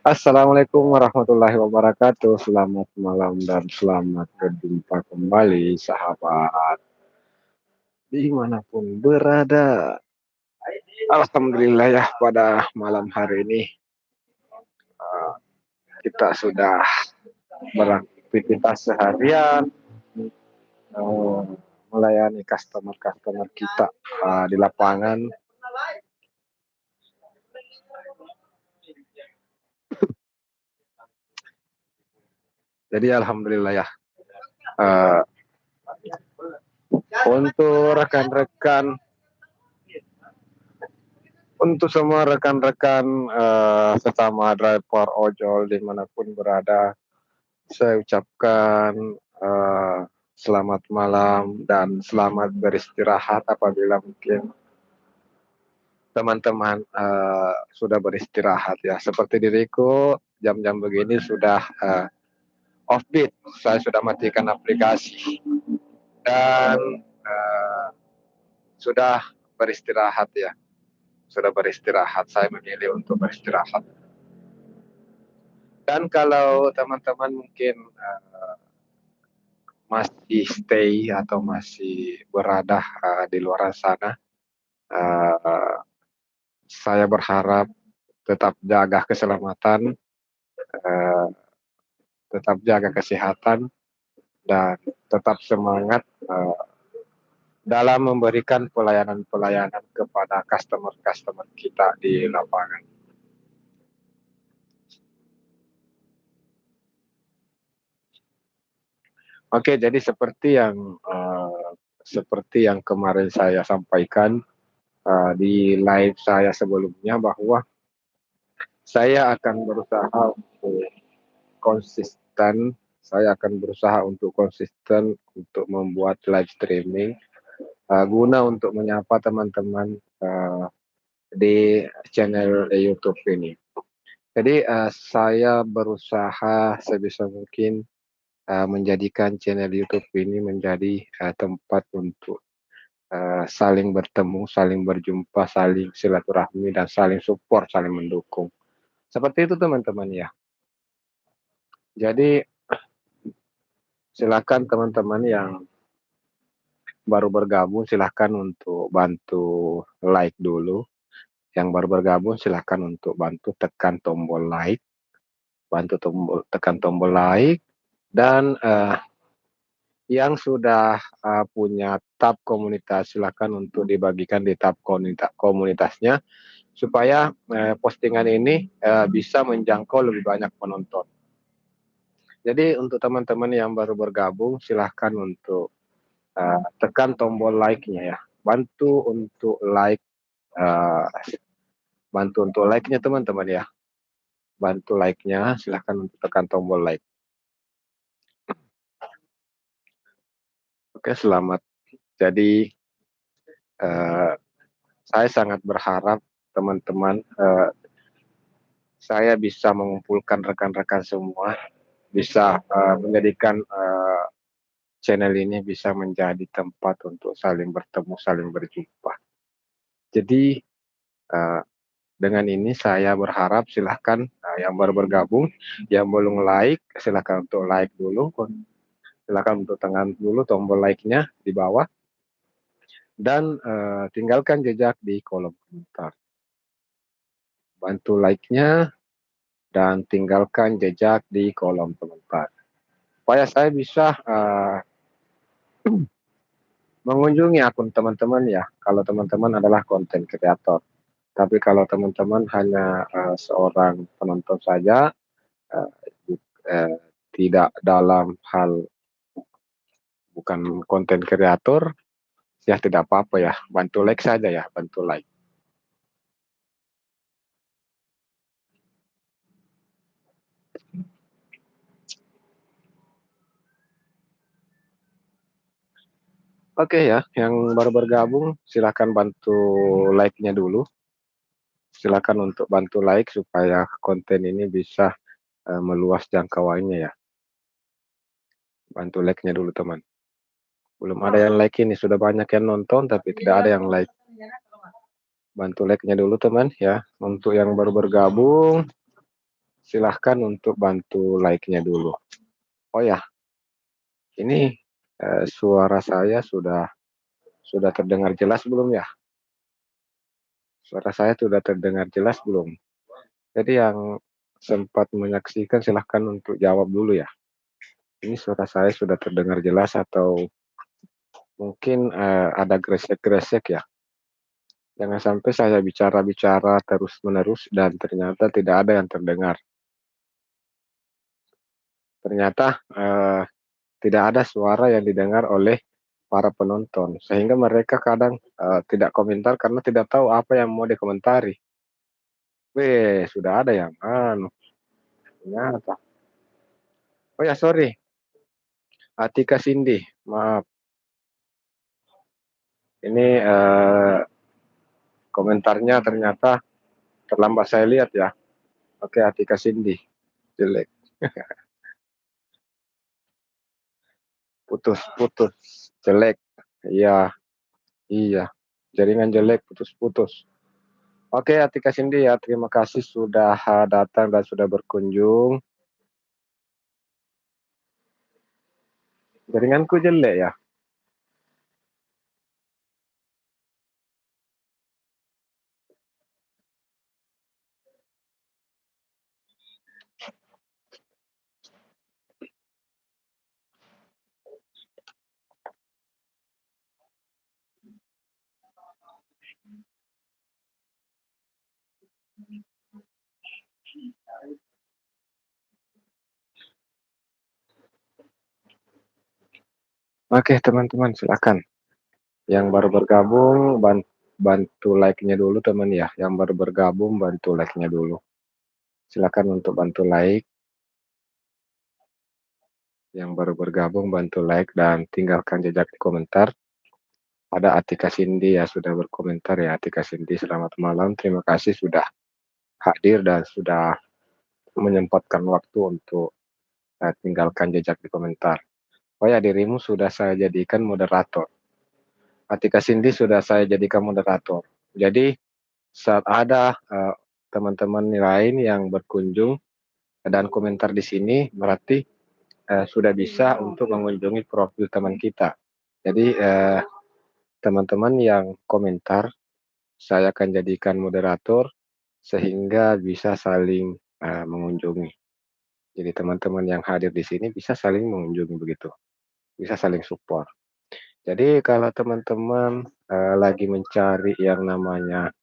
Assalamualaikum warahmatullahi wabarakatuh. Selamat malam dan selamat berjumpa kembali, sahabat dimanapun berada. Alhamdulillah ya, pada malam hari ini uh, kita sudah beraktivitas seharian, uh, melayani customer-customer kita di lapangan. Jadi alhamdulillah ya, uh, untuk rekan-rekan, untuk semua rekan-rekan sesama driver ojol dimanapun berada, saya ucapkan selamat malam dan selamat beristirahat apabila mungkin teman-teman sudah beristirahat ya. Seperti diriku, jam-jam begini sudah offbeat, saya sudah matikan aplikasi dan sudah beristirahat ya. Sudah beristirahat, saya memilih untuk beristirahat. Dan kalau teman-teman mungkin masih stay atau masih berada di luar sana, uh, saya berharap tetap jaga keselamatan, uh, tetap jaga kesehatan, dan tetap semangat dalam memberikan pelayanan-pelayanan kepada customer-customer kita di lapangan. Oke, jadi seperti yang kemarin saya sampaikan di live saya sebelumnya, bahwa saya akan berusaha untuk konsisten. Saya akan berusaha untuk konsisten untuk membuat live streaming guna untuk menyapa teman-teman di channel YouTube ini. Jadi saya berusaha sebisa mungkin menjadikan channel YouTube ini menjadi tempat untuk saling bertemu, saling berjumpa, saling silaturahmi, dan saling support, saling mendukung. Seperti itu teman-teman ya. Jadi silakan teman-teman yang baru bergabung, silakan untuk bantu like dulu. Yang baru bergabung silakan untuk bantu tekan tombol like, tekan tombol like, dan yang sudah punya tab komunitas silakan untuk dibagikan di tab komunitasnya supaya postingan ini bisa menjangkau lebih banyak penonton. Jadi untuk teman-teman yang baru bergabung silahkan untuk tekan tombol like-nya ya. Uh, bantu untuk like-nya teman-teman ya. Bantu like-nya, silahkan untuk tekan tombol like. Oke, selamat. Jadi saya sangat berharap teman-teman saya bisa mengumpulkan rekan-rekan semua, bisa menjadikan channel ini bisa menjadi tempat untuk saling bertemu, saling berjumpa. Jadi dengan ini saya berharap silahkan yang baru bergabung, yang belum like, silahkan untuk like dulu, silahkan untuk tekan dulu tombol like-nya di bawah, dan tinggalkan jejak di kolom komentar. Bantu like-nya dan tinggalkan jejak di kolom komentar. Supaya saya bisa mengunjungi akun teman-teman ya, kalau teman-teman adalah konten kreator. Tapi kalau teman-teman hanya seorang penonton saja, uh, tidak dalam hal bukan konten kreator, ya tidak apa-apa ya, bantu like saja ya, bantu like. Oke ya, yang baru bergabung silakan bantu like-nya dulu. Silakan untuk bantu like supaya konten ini bisa meluas jangkauannya ya. Bantu like-nya dulu teman. Belum ada yang like ini, sudah banyak yang nonton tapi tidak ada yang like. Bantu like-nya dulu teman ya. Untuk yang baru bergabung, silahkan untuk bantu like-nya dulu. Oh ya, ini suara saya sudah terdengar jelas belum ya? Suara saya sudah terdengar jelas belum? Jadi yang sempat menyaksikan silahkan untuk jawab dulu ya. Ini suara saya sudah terdengar jelas atau mungkin ada gresek-gresek ya? Jangan sampai saya bicara-bicara terus-menerus dan ternyata tidak ada yang terdengar. Ternyata tidak ada suara yang didengar oleh para penonton, sehingga mereka kadang tidak komentar karena tidak tahu apa yang mau dikomentari. Weh, sudah ada yang ternyata. Oh ya, sorry, Atika Cindy, maaf. Ini komentarnya ternyata terlambat saya lihat ya. Oke, Atika Cindy, jelek. Putus-putus, jelek. Iya, iya. Jaringan jelek, putus-putus. Oke, Atika Cindy ya, terima kasih sudah datang dan sudah berkunjung. Jaringanku jelek ya. Oke, teman-teman, silakan. Yang baru bergabung, bantu like-nya dulu, teman ya. Yang baru bergabung, bantu like-nya dulu. Silakan untuk bantu like. Yang baru bergabung, bantu like dan tinggalkan jejak di komentar. Ada Atika Cindy ya sudah berkomentar ya. Atika Cindy, selamat malam. Terima kasih sudah hadir dan sudah menyempatkan waktu untuk tinggalkan jejak di komentar. Oh ya, dirimu sudah saya jadikan moderator. Atika Cindy sudah saya jadikan moderator. Jadi saat ada teman-teman lain yang berkunjung dan komentar di sini, berarti sudah bisa untuk mengunjungi profil teman kita. Jadi teman-teman yang komentar, saya akan jadikan moderator sehingga bisa saling mengunjungi. Jadi teman-teman yang hadir di sini bisa saling mengunjungi begitu, bisa saling support. Jadi kalau teman-teman lagi mencari yang namanya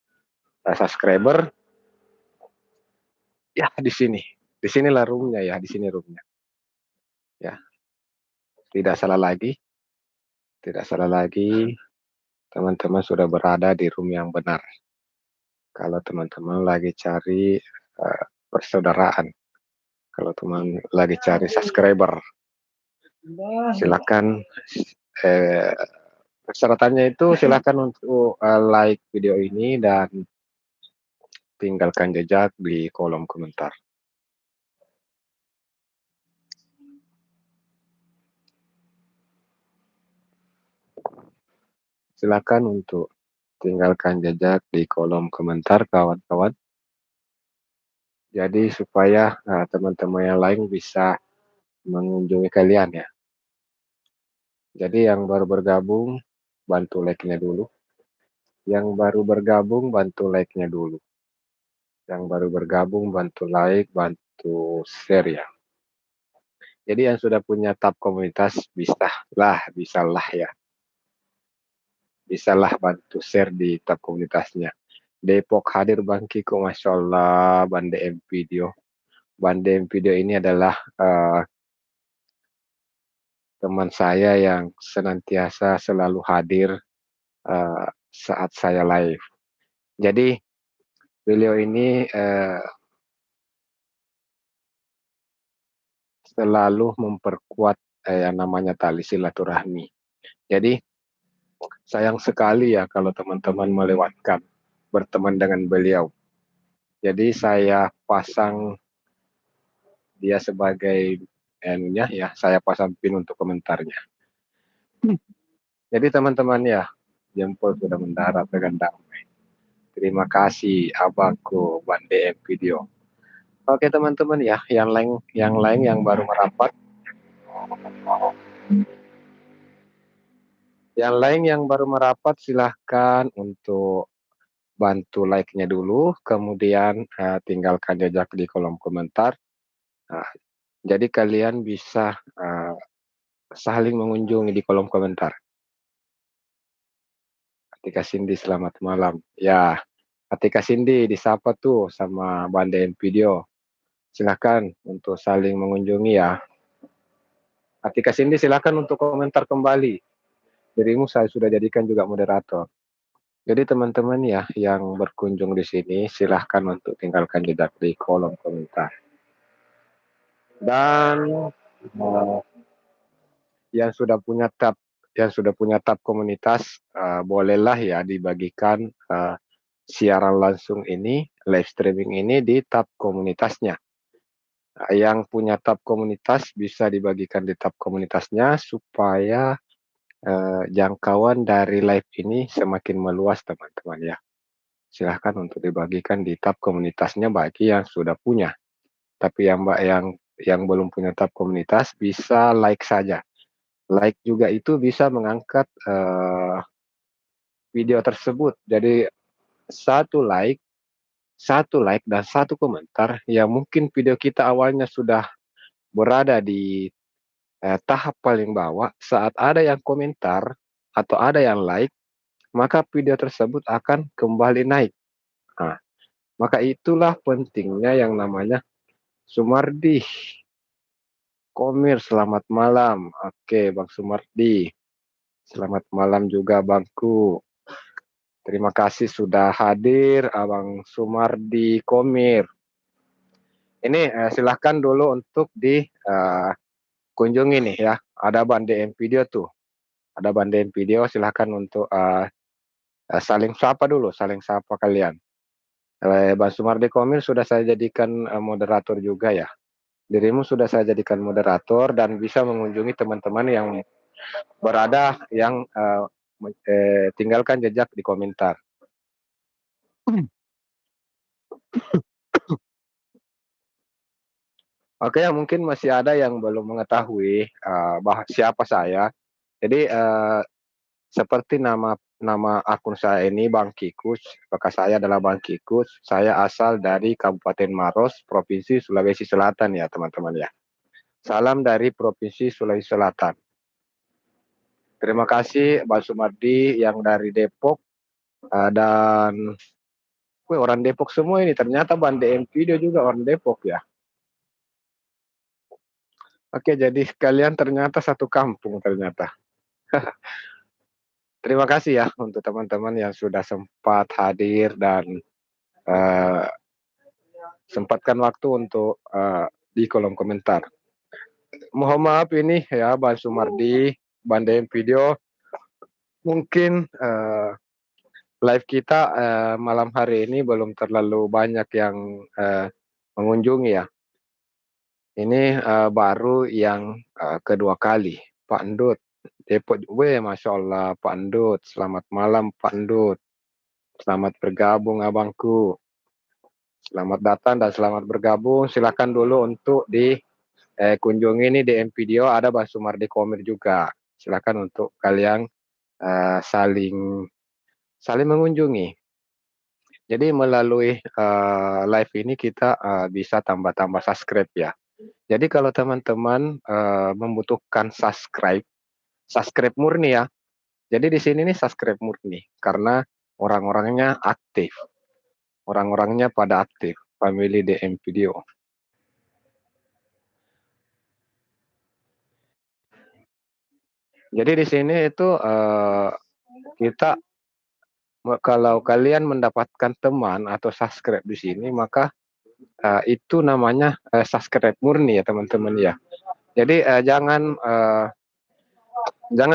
subscriber, ya di sini. Di sinilah roomnya ya, di sini roomnya. Ya, tidak salah lagi, tidak salah lagi. Teman-teman sudah berada di room yang benar. Kalau teman-teman lagi cari persaudaraan, kalau teman lagi cari subscriber, silakan persyaratannya itu silakan untuk like video ini dan tinggalkan jejak di kolom komentar. Silakan untuk tinggalkan jejak di kolom komentar kawan-kawan. Jadi supaya teman-teman yang lain bisa mengunjungi kalian ya. Jadi yang baru bergabung bantu like-nya dulu. Yang baru bergabung bantu like-nya dulu. Yang baru bergabung bantu like, bantu share ya. Jadi yang sudah punya tab komunitas bisalah ya. Bisalah bantu share di tab komunitasnya. Depok hadir Bang Kiko, Masya Allah, Bande M Video. Bande M Video ini adalah teman saya yang senantiasa selalu hadir saat saya live. Jadi beliau ini selalu memperkuat yang namanya tali silaturahmi. Jadi sayang sekali ya kalau teman-teman melewatkan berteman dengan beliau. Jadi saya pasang dia sebagai enunya ya, saya pasang pin untuk komentarnya. Jadi teman-teman ya, jempol sudah mendarat dengan damai. Terima kasih abangku Bande M Video. Oke teman-teman ya, yang lain yang baru merapat, silahkan untuk bantu like-nya dulu, kemudian tinggalkan jejak di kolom komentar. Nah, jadi kalian bisa saling mengunjungi di kolom komentar. Atika Cindy selamat malam. Ya, Atika Cindy disapa tuh sama Bandain Video. Silahkan untuk saling mengunjungi ya. Atika Cindy silahkan untuk komentar kembali. Dirimu saya sudah jadikan juga moderator. Jadi teman-teman ya yang berkunjung di sini silahkan untuk tinggalkan jejak di kolom komentar. Dan uh, yang sudah punya tab komunitas bolehlah ya dibagikan siaran langsung ini, live streaming ini di tab komunitasnya. Yang punya tab komunitas bisa dibagikan di tab komunitasnya supaya jangkauan dari live ini semakin meluas teman-teman ya. Silahkan untuk dibagikan di tab komunitasnya bagi yang sudah punya. Tapi yang belum punya tab komunitas bisa like saja. Like juga itu bisa mengangkat video tersebut. Jadi satu like dan satu komentar yang mungkin video kita awalnya sudah berada di tahap paling bawah, saat ada yang komentar atau ada yang like, maka video tersebut akan kembali naik. Nah, maka itulah pentingnya yang namanya Sumardi. Komir, selamat malam. Oke, Bang Sumardi. Selamat malam juga, Bangku. Terima kasih sudah hadir, Abang Sumardi Komir. Ini silahkan dulu untuk dikunjungi nih ya. Ada Bandain Video tuh. Ada Bandain Video, silahkan untuk saling sapa dulu, saling sapa kalian. Bang Sumardi Komir sudah saya jadikan moderator juga ya. Dirimu sudah saya jadikan moderator dan bisa mengunjungi teman-teman yang berada yang tinggalkan jejak di komentar. Oke, mungkin masih ada yang belum mengetahui siapa saya. Jadi seperti nama nama akun saya ini Bang Kikus, maka saya adalah Bang Kikus. Saya asal dari Kabupaten Maros, Provinsi Sulawesi Selatan ya teman-teman ya. Salam dari Provinsi Sulawesi Selatan. Terima kasih Bang Sumardi yang dari Depok dan orang Depok semua ini ternyata Bandain Video juga orang Depok ya. Oke, jadi kalian ternyata satu kampung ternyata. Terima kasih ya untuk teman-teman yang sudah sempat hadir dan uh, sempatkan waktu untuk di kolom komentar. Mohon maaf ini ya Bang Sumardi, Bandain Video, mungkin live kita malam hari ini belum terlalu banyak yang mengunjungi ya. Ini baru yang kedua kali. Pak Endut, Depok, Masya Allah Pak Endut, selamat malam Pak Endut. Selamat bergabung abangku. Selamat datang dan selamat bergabung. Silakan dulu untuk dikunjungi ini di Video ada Bang Sumardi Komir juga. Silakan untuk kalian saling mengunjungi. Jadi melalui live ini kita bisa tambah-tambah subscribe ya. Jadi kalau teman-teman membutuhkan subscribe murni ya. Jadi di sini nih subscribe murni karena orang-orangnya aktif. Orang-orangnya pada aktif, family DM Video. Jadi di sini itu kita kalau kalian mendapatkan teman atau subscribe di sini maka itu namanya subscribe murni ya teman-teman ya. Jadi jangan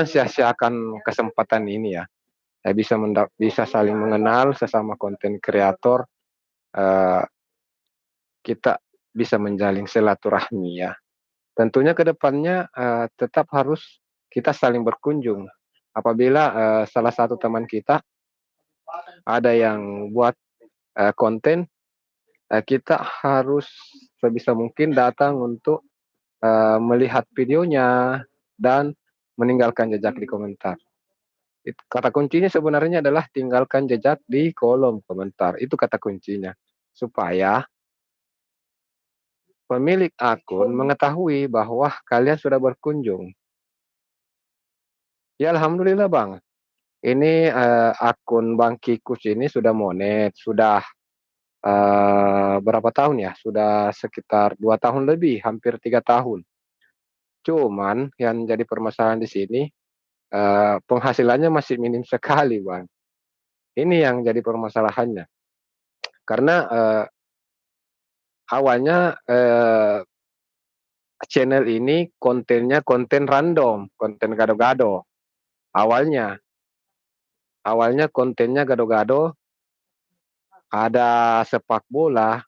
sia-siakan kesempatan ini ya. Bisa saling mengenal sesama konten kreator, kita bisa menjalin silaturahmi ya. Tentunya ke depannya tetap harus kita saling berkunjung. Apabila salah satu teman kita ada yang buat konten kita harus sebisa mungkin datang untuk, melihat videonya dan meninggalkan jejak di komentar. Kata kuncinya sebenarnya adalah tinggalkan jejak di kolom komentar, itu kata kuncinya. Supaya pemilik akun mengetahui bahwa kalian sudah berkunjung. Ya alhamdulillah Bang, ini, akun Bang Kikus ini sudah monet, sudah, berapa tahun ya, sudah sekitar 2 tahun lebih, hampir 3 tahun. Cuman yang jadi permasalahan di sini, penghasilannya masih minim sekali Bang. Ini yang jadi permasalahannya. Karena, awalnya, channel ini kontennya konten random, konten gado-gado, awalnya. Awalnya kontennya gado-gado, ada sepak bola,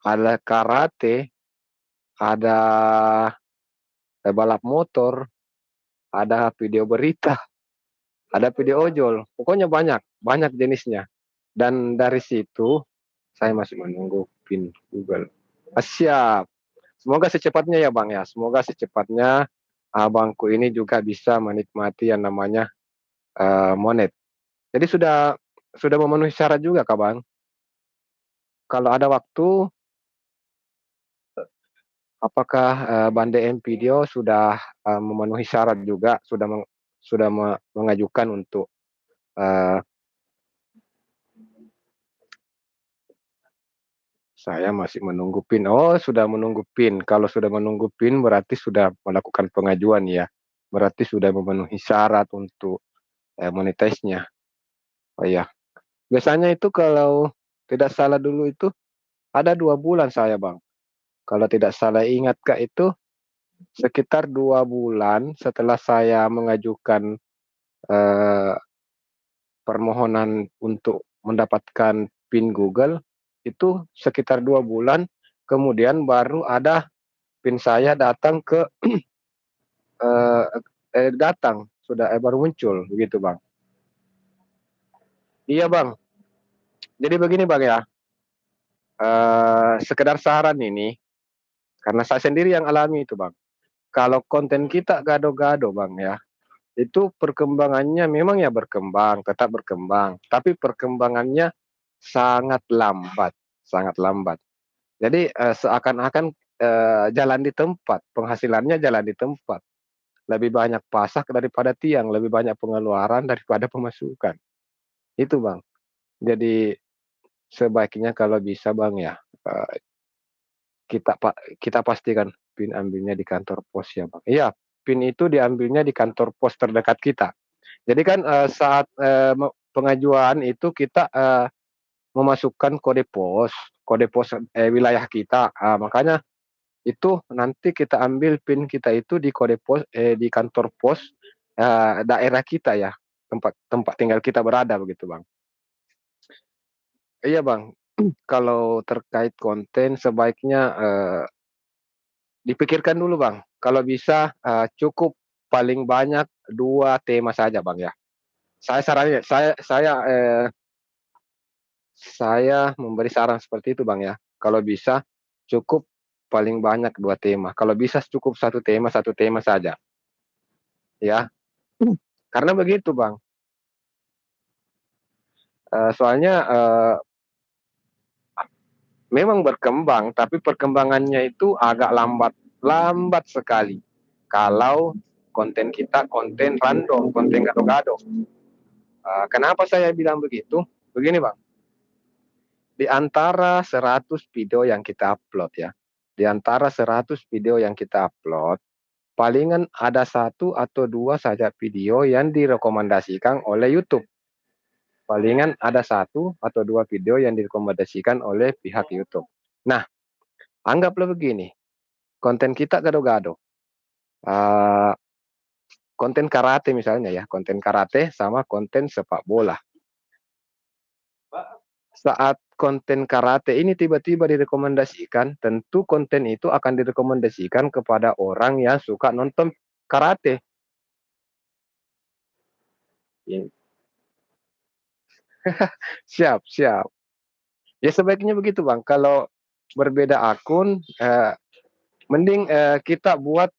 ada karate, ada, balap motor, ada video berita, ada video ojol, pokoknya banyak, banyak jenisnya. Dan dari situ saya masih menunggu PIN Google. Siap. Semoga secepatnya ya Bang ya, semoga secepatnya abangku ini juga bisa menikmati yang namanya, monet. Jadi sudah memenuhi syarat juga Kak Bang? Kalau ada waktu, apakah, Bang DM Video sudah, memenuhi syarat juga, sudah mengajukan untuk, eee, saya masih menunggu PIN. Oh, sudah menunggu PIN. Kalau sudah menunggu PIN berarti sudah melakukan pengajuan ya, berarti sudah memenuhi syarat untuk, monetize-nya. Oh iya. Biasanya itu kalau tidak salah dulu itu ada 2 bulan saya Bang, kalau tidak salah ingat Kak itu sekitar 2 bulan setelah saya mengajukan, eee, permohonan untuk mendapatkan PIN Google, itu sekitar 2 bulan, kemudian baru ada PIN saya datang ke eee datang, baru muncul, begitu Bang. Iya Bang, jadi begini Bang ya, sekedar saran ini, karena saya sendiri yang alami itu Bang. Kalau konten kita gado-gado Bang ya, itu perkembangannya memang ya berkembang, tetap berkembang, tapi perkembangannya sangat lambat, sangat lambat. Jadi, seakan-akan, jalan di tempat, penghasilannya jalan di tempat. Lebih banyak pasak daripada tiang, lebih banyak pengeluaran daripada pemasukan. Itu Bang. Jadi sebaiknya kalau bisa Bang ya, eee, kita pastikan PIN ambilnya di kantor pos ya Bang. Iya, PIN itu diambilnya di kantor pos terdekat kita. Jadi kan, saat, pengajuan itu kita, memasukkan kode pos, wilayah kita, makanya itu nanti kita ambil PIN kita itu di kode pos di kantor pos, daerah kita ya, tempat tempat tinggal kita berada begitu, Bang. Iya, Bang, kalau terkait konten sebaiknya, dipikirkan dulu, Bang. Kalau bisa, cukup paling banyak 2 tema saja, Bang, ya. Saya sarannya saya memberi saran seperti itu, Bang, ya. Kalau bisa cukup paling banyak 2 tema, kalau bisa cukup satu tema saja, ya. Karena begitu, Bang, soalnya, memang berkembang, tapi perkembangannya itu agak lambat lambat sekali. Kalau konten kita konten random, konten gado-gado. Kenapa saya bilang begitu? Begini, Bang, di antara 100 video yang kita upload ya, di antara 100 video yang kita upload, palingan ada 1 atau 2 saja video yang direkomendasikan oleh YouTube. Palingan ada 1 atau 2 video yang direkomendasikan oleh pihak YouTube. Nah, anggaplah begini, konten kita gado-gado, eee, konten karate misalnya ya, konten karate sama konten sepak bola. Saat konten karate ini tiba-tiba direkomendasikan, tentu konten itu akan direkomendasikan kepada orang yang suka nonton karate. Siap siap. Ya sebaiknya begitu Bang, kalau berbeda akun, mending, kita buat,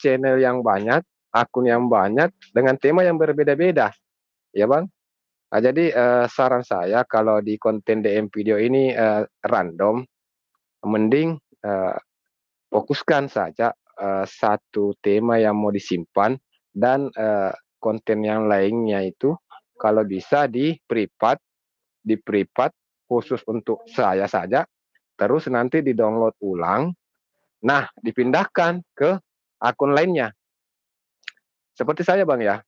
channel yang banyak, akun yang banyak, dengan tema yang berbeda-beda, ya Bang. Jadi, saran saya kalau di konten DM video ini, random, mending, fokuskan saja, satu tema yang mau disimpan dan, konten yang lainnya itu kalau bisa di-privat khusus untuk saya saja, terus nanti di-download ulang, nah dipindahkan ke akun lainnya. Seperti saya Bang ya,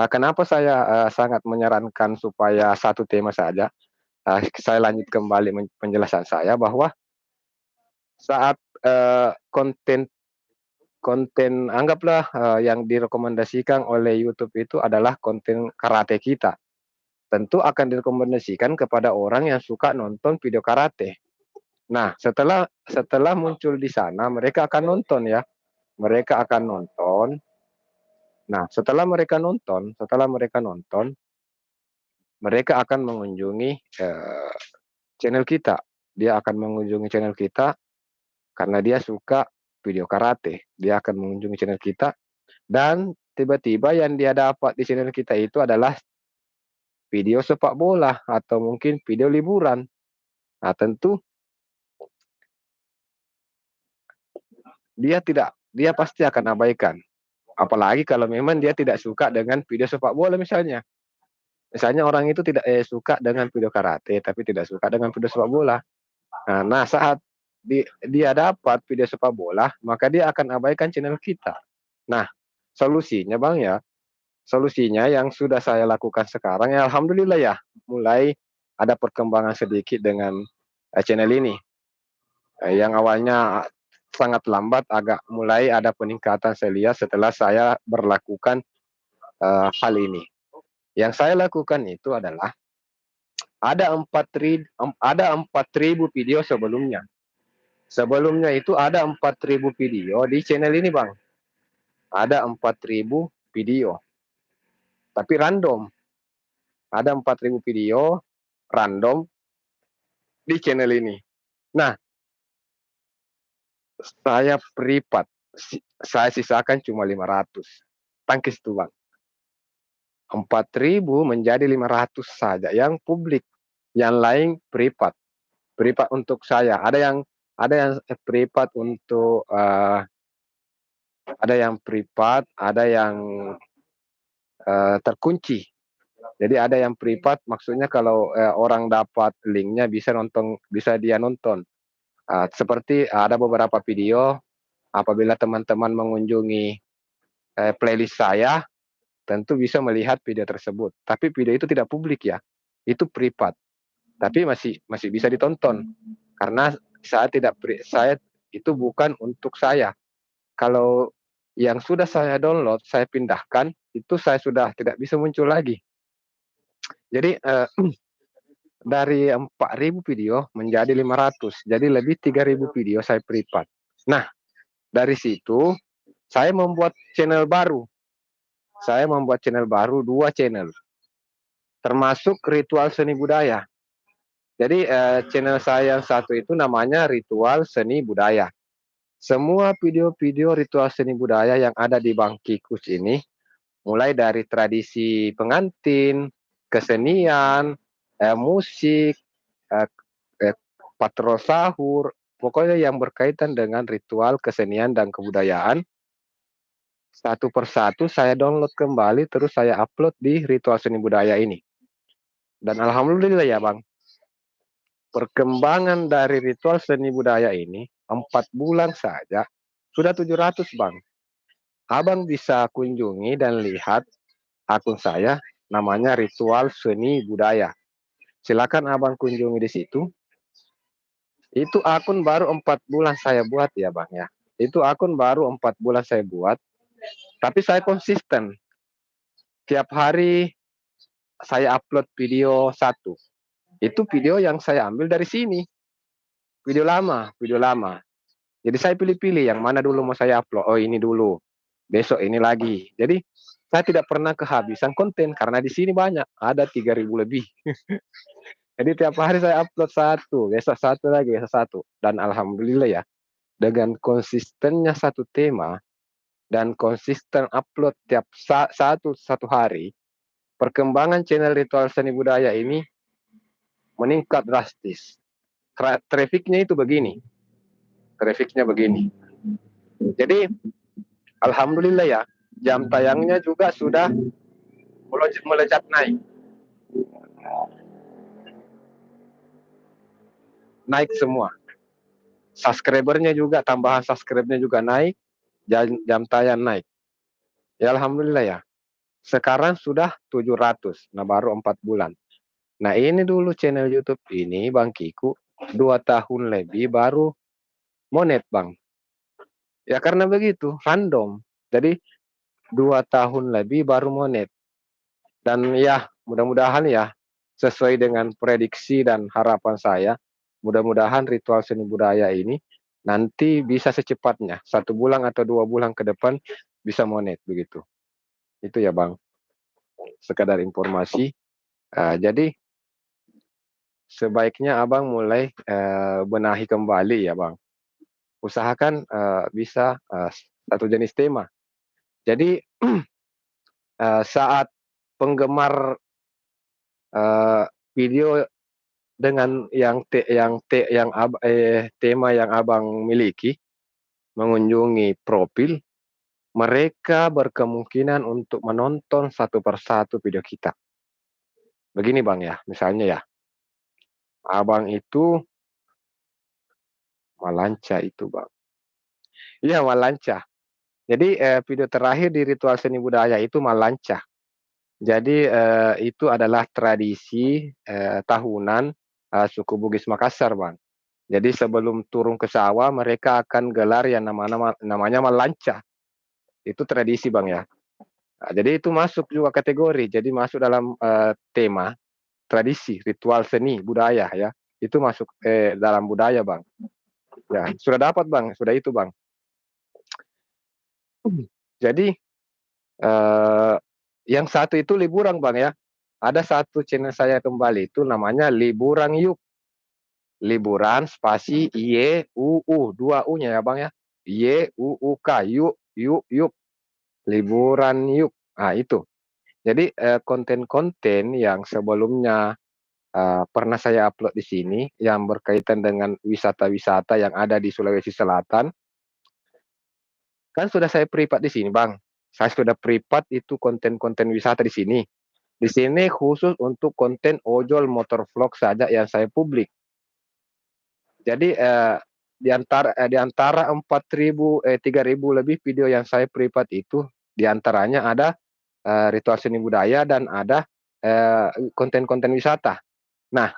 kenapa saya, sangat menyarankan supaya satu tema saja, saya lanjut kembali penjelasan saya bahwa saat, konten konten anggaplah, yang direkomendasikan oleh YouTube itu adalah konten karate kita, tentu akan direkomendasikan kepada orang yang suka nonton video karate. Nah, setelah setelah muncul di sana mereka akan nonton ya, mereka akan nonton. Nah, setelah mereka nonton, mereka akan mengunjungi, channel kita. Dia akan mengunjungi channel kita karena dia suka video karate. Dia akan mengunjungi channel kita dan tiba-tiba yang dia dapat di channel kita itu adalah video sepak bola atau mungkin video liburan. Nah, tentu dia pasti akan abaikan. Apalagi kalau memang dia tidak suka dengan video sepak bola misalnya. Misalnya orang itu tidak, suka dengan video karate, tapi tidak suka dengan video sepak bola. Nah, saat dia dapat video sepak bola, maka dia akan abaikan channel kita. Nah, solusinya Bang ya, solusinya yang sudah saya lakukan sekarang ya alhamdulillah ya, mulai ada perkembangan sedikit dengan, channel ini. Yang awalnya sangat lambat agak mulai ada peningkatan saya lihat setelah saya berlakukan, hal ini. Yang saya lakukan itu adalah ada 4.000 video sebelumnya. Sebelumnya itu ada 4.000 video di channel ini Bang, ada 4.000 video, tapi random, ada 4.000 video random di channel ini. Nah, saya privat, saya sisakan cuma 500, tangkis tuh Bang, 4.000 menjadi 500 saja yang publik, yang lain privat, privat untuk saya. Ada yang privat untuk, ada yang privat, ada yang, terkunci. Jadi ada yang privat maksudnya kalau, orang dapat linknya bisa dia nonton. Seperti ada beberapa video apabila teman-teman mengunjungi, playlist saya, tentu bisa melihat video tersebut. Tapi video itu tidak publik ya, itu privat, tapi masih masih bisa ditonton. Karena saya itu bukan untuk saya. Kalau yang sudah saya download, saya pindahkan, itu saya sudah tidak bisa muncul lagi. Jadi, dari 4.000 video menjadi 500, jadi lebih 3.000 video saya privat. Nah, dari situ saya membuat channel baru 2 channel, termasuk ritual seni budaya. Jadi, channel saya yang satu itu namanya Ritual Seni Budaya. Semua video-video ritual seni budaya yang ada di Bangkikus ini, mulai dari tradisi pengantin, kesenian, musik, eee eee, patrol sahur, pokoknya yang berkaitan dengan ritual kesenian dan kebudayaan, satu persatu saya download kembali terus saya upload di Ritual Seni Budaya ini. Dan alhamdulillah ya Bang, perkembangan dari Ritual Seni Budaya ini 4 bulan saja sudah 700 Bang. Abang bisa kunjungi dan lihat akun saya namanya Ritual Seni Budaya. Silakan Abang kunjungi di situ. Itu akun baru 4 bulan saya buat ya Bang ya. Itu akun baru 4 bulan saya buat, tapi saya konsisten. Tiap hari saya upload video satu. Itu video yang saya ambil dari sini, video lama. Jadi saya pilih-pilih yang mana dulu mau saya upload, oh ini dulu, besok ini lagi. Jadi saya tidak pernah kehabisan konten karena di sini banyak, ada 3.000 lebih. Jadi tiap hari saya upload satu, besok satu lagi, besok satu. Dan alhamdulillah ya, dengan konsistennya satu tema dan konsisten upload tiap satu hari, perkembangan channel Ritual Seni Budaya ini meningkat drastis. Trafficnya itu begini, trafficnya begini. Jadi alhamdulillah ya, jam tayangnya juga sudah melejit naik. Naik semua. Subscribernya juga, tambahan subscribernya juga naik, jam tayang naik. Ya alhamdulillah ya. Sekarang sudah 700, nah baru 4 bulan. Nah ini dulu channel YouTube ini Bang Kiku 2 tahun lebih baru monet Bang. Ya karena begitu, random. Jadi 2 tahun lebih baru monet. Dan ya mudah-mudahan ya sesuai dengan prediksi dan harapan saya, mudah-mudahan Ritual Seni Budaya ini nanti bisa secepatnya 1 bulan atau 2 bulan ke depan bisa monet begitu. Itu ya Bang, sekadar informasi. Jadi sebaiknya Abang mulai benahi kembali ya Bang. Usahakan bisa satu jenis tema. Jadi saat penggemar video dengan tema yang Abang miliki mengunjungi profil, mereka berkemungkinan untuk menonton satu persatu video kita. Begini Bang ya, misalnya ya, Abang itu Malanca itu Bang. Iya Malanca. Jadi video terakhir di Ritual Seni Budaya itu Malanca. Jadi itu adalah tradisi tahunan suku Bugis Makassar Bang. Jadi sebelum turun ke sawah mereka akan gelar yang namanya Malanca. Itu tradisi Bang ya. Nah, jadi itu masuk juga kategori. Jadi masuk dalam tema tradisi, ritual seni, budaya ya. Itu masuk dalam budaya Bang. Ya, sudah dapat Bang, sudah itu Bang. Jadi yang satu itu liburan Bang ya. Ada satu channel saya kembali itu namanya Liburan Yuk. Liburan spasi IE UU, 2 U-nya ya Bang ya. IEUUK, yuk, yuk, yuk. Liburan yuk. Nah, itu. Jadi konten-konten yang sebelumnya pernah saya upload di sini yang berkaitan dengan wisata-wisata yang ada di Sulawesi Selatan, kan sudah saya privat di sini, Bang. Saya sudah privat itu konten-konten wisata di sini. Di sini khusus untuk konten ojol motor vlog saja yang saya publik. Jadi di antara 3.000 lebih video yang saya privat itu, di antaranya ada ritual seni budaya dan ada konten-konten wisata. Nah,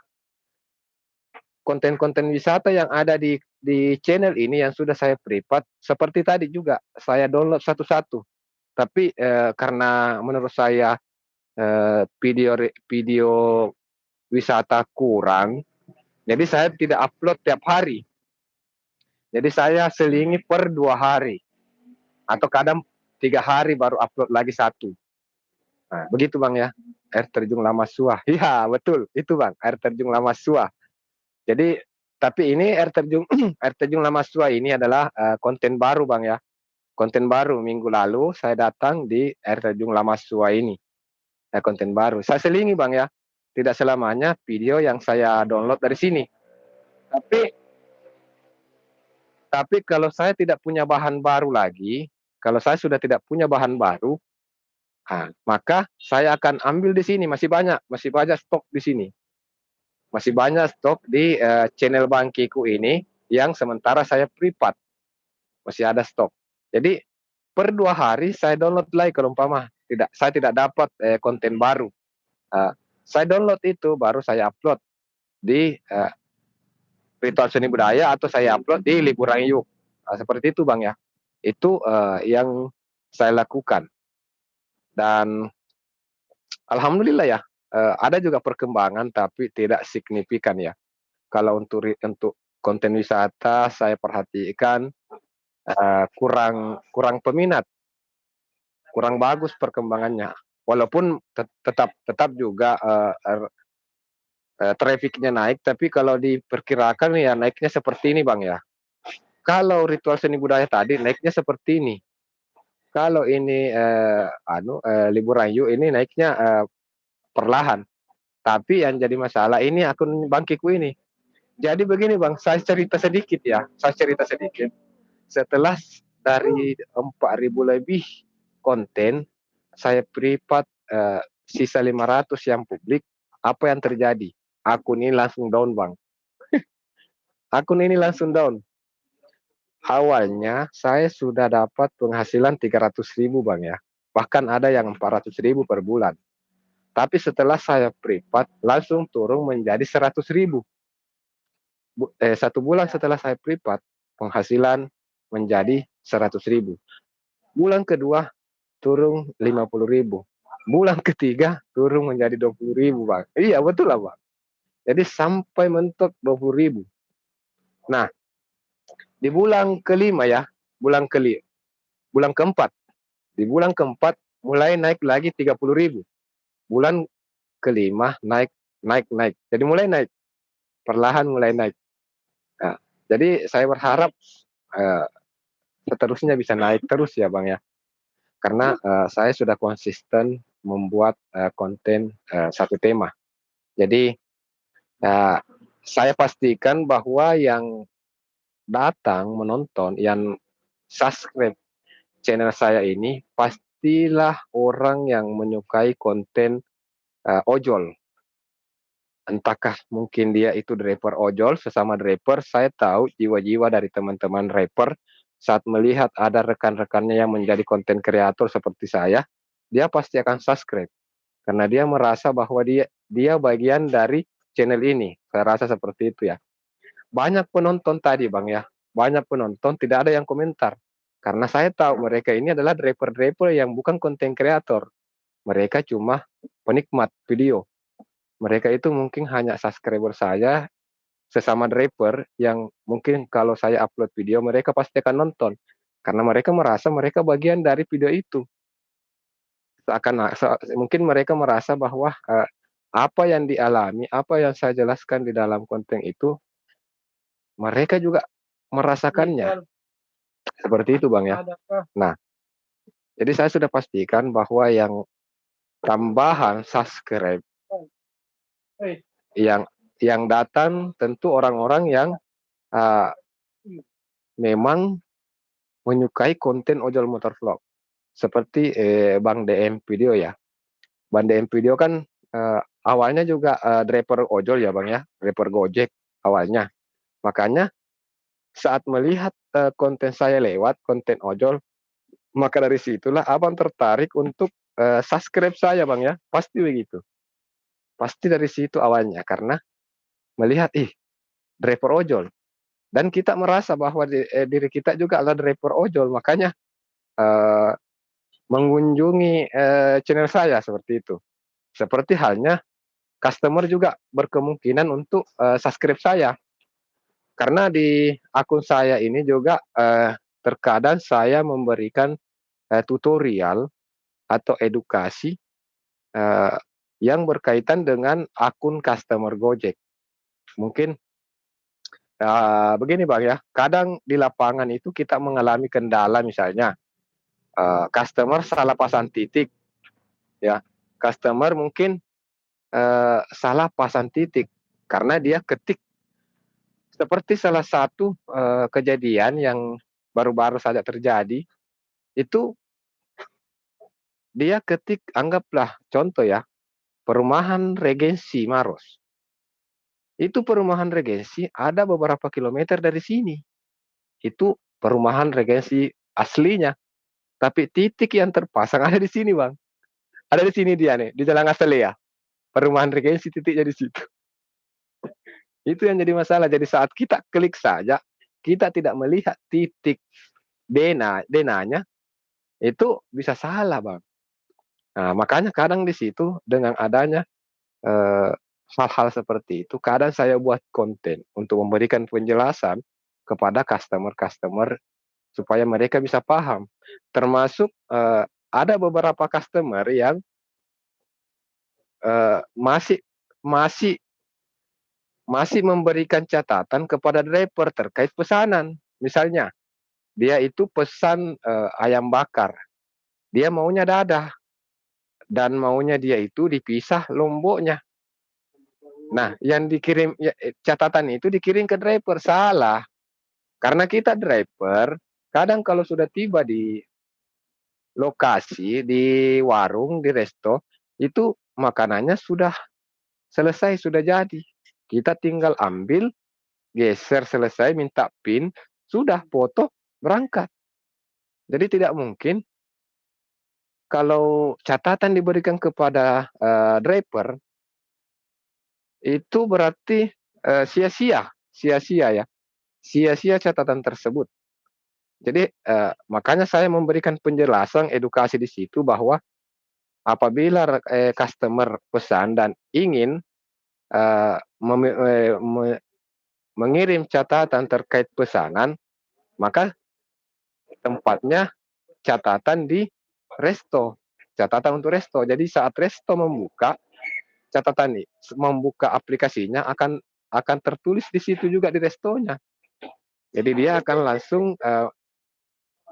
konten-konten wisata yang ada di channel ini yang sudah saya privat, seperti tadi juga saya download satu-satu. Tapi karena menurut saya video wisata kurang, jadi saya tidak upload tiap hari. Jadi saya selingi per 2 hari atau kadang 3 hari baru upload lagi satu. Nah, begitu Bang ya. Air terjun Lama Suah. Iya, betul. Itu Bang, air terjun Lama Suah. Jadi tapi ini air terjun air terjun Lama Suah ini adalah konten baru Bang ya. Konten baru minggu lalu saya datang di air terjun Lama Suah ini. Konten baru. Saya selingi Bang ya. Tidak selamanya video yang saya download dari sini. Tapi kalau saya tidak punya bahan baru lagi, kalau saya sudah tidak punya bahan baru, maka saya akan ambil di sini, masih banyak stok di sini. Masih banyak stok di channel Bang Kiku ini yang sementara saya privat. Masih ada stok. Jadi per 2 hari saya download lagi kalau umpama saya tidak dapat konten baru. Saya download itu baru saya upload di Ritual Seni Budaya atau saya upload di Liburan Yuk. Seperti itu Bang ya. Itu yang saya lakukan. Dan alhamdulillah ya, ada juga perkembangan tapi tidak signifikan ya. Kalau untuk konten wisata saya perhatikan kurang peminat, kurang bagus perkembangannya. Walaupun tetap juga traffic-nya naik, tapi kalau diperkirakan ya naiknya seperti ini Bang ya. Kalau ritual seni budaya tadi naiknya seperti ini. Kalau ini libur Ayu ini naiknya perlahan. Tapi yang jadi masalah ini akun Bangkiku ini. Jadi begini Bang, saya cerita sedikit ya. Saya cerita sedikit. Setelah dari 4.000 lebih konten, saya privat sisa 500 yang publik, apa yang terjadi? Akun ini langsung down Bang. Akun ini langsung down. Awalnya saya sudah dapat penghasilan 300.000 Bang ya. Bahkan ada yang 400.000 per bulan. Tapi setelah saya privat langsung turun menjadi 100.000. 1 bulan setelah saya privat penghasilan menjadi 100.000. Bulan kedua turun 50.000. Bulan ketiga turun menjadi 20.000 Bang. Iya betul lah Bang. Jadi sampai mentok 20.000. Nah di bulan kelima ya, bulan keempat. Di bulan keempat mulai naik lagi 30.000. Bulan kelima naik, naik, naik. Jadi mulai naik, perlahan mulai naik. Nah, jadi saya berharap uh, seterusnya bisa naik terus ya Bang ya. Karena saya sudah konsisten membuat konten satu tema. Jadi uh, saya pastikan bahwa yang datang menonton, yang subscribe channel saya ini pastilah orang yang menyukai konten ojol. Entahkah mungkin dia itu driver ojol, sesama driver, saya tahu jiwa-jiwa dari teman-teman rapper saat melihat ada rekan-rekannya yang menjadi konten kreator seperti saya, dia pasti akan subscribe karena dia merasa bahwa dia bagian dari channel ini. Saya rasa seperti itu ya. Banyak penonton tadi Bang ya, banyak penonton tidak ada yang komentar. Karena saya tahu mereka ini adalah driver-driver yang bukan konten kreator. Mereka cuma penikmat video. Mereka itu mungkin hanya subscriber saya, sesama driver yang mungkin kalau saya upload video mereka pasti akan nonton. Karena mereka merasa mereka bagian dari video itu. Mungkin mereka merasa bahwa apa yang dialami, apa yang saya jelaskan di dalam konten itu, mereka juga merasakannya. Seperti itu Bang ya. Nah, jadi saya sudah pastikan bahwa yang tambahan subscribe yang datang tentu orang-orang yang uh, memang menyukai konten ojol motor vlog. Seperti Bang DM Video ya. Bang DM Video kan awalnya juga driver ojol ya Bang ya, driver Gojek awalnya. Makanya saat melihat konten saya lewat konten ojol, maka dari situlah Abang tertarik untuk subscribe saya Bang ya. Pasti begitu. Pasti dari situ awalnya karena melihat driver ojol dan kita merasa bahwa diri kita juga adalah driver ojol, makanya uh, mengunjungi channel saya seperti itu. Seperti halnya customer juga berkemungkinan untuk subscribe saya. Karena di akun saya ini juga terkadang saya memberikan tutorial atau edukasi uh, yang berkaitan dengan akun customer Gojek. Mungkin begini Bang ya, kadang di lapangan itu kita mengalami kendala misalnya customer salah pasang titik ya. Customer mungkin salah pasang titik karena dia ketik seperti salah satu kejadian yang baru-baru saja terjadi itu dia ketik anggaplah contoh ya perumahan Regensi Maros. Itu perumahan Regensi ada beberapa kilometer dari sini. Itu perumahan Regensi aslinya. Tapi titik yang terpasang ada di sini, Bang. Ada di sini dia nih, di Jalan Asalea. Perumahan Regensi titiknya di situ. Itu yang jadi masalah. Jadi saat kita klik saja, kita tidak melihat titik denanya, itu bisa salah, Bang. Nah, makanya kadang di situ dengan adanya eh, hal-hal seperti itu, kadang saya buat konten untuk memberikan penjelasan kepada customer-customer supaya mereka bisa paham. Termasuk ada beberapa customer yang masih masih masih memberikan catatan kepada driver terkait pesanan. Misalnya, dia itu pesan ayam bakar, dia maunya dadah dan maunya dia itu dipisah lomboknya. Nah, yang dikirim catatan itu dikirim ke driver, salah. Karena kita driver, kadang kalau sudah tiba di lokasi, di warung, di resto, itu makanannya sudah selesai, sudah jadi. Kita tinggal ambil, geser selesai, minta PIN, sudah foto, berangkat. Jadi tidak mungkin kalau catatan diberikan kepada driver, itu berarti sia-sia, sia-sia ya, sia-sia catatan tersebut. Jadi makanya saya memberikan penjelasan edukasi di situ bahwa apabila customer pesan dan ingin eh, memi- eh, me- mengirim catatan terkait pesanan, maka tempatnya catatan di resto, catatan untuk resto. Jadi saat resto membuka catatan ini, membuka aplikasinya akan tertulis di situ juga di restonya. Jadi dia akan langsung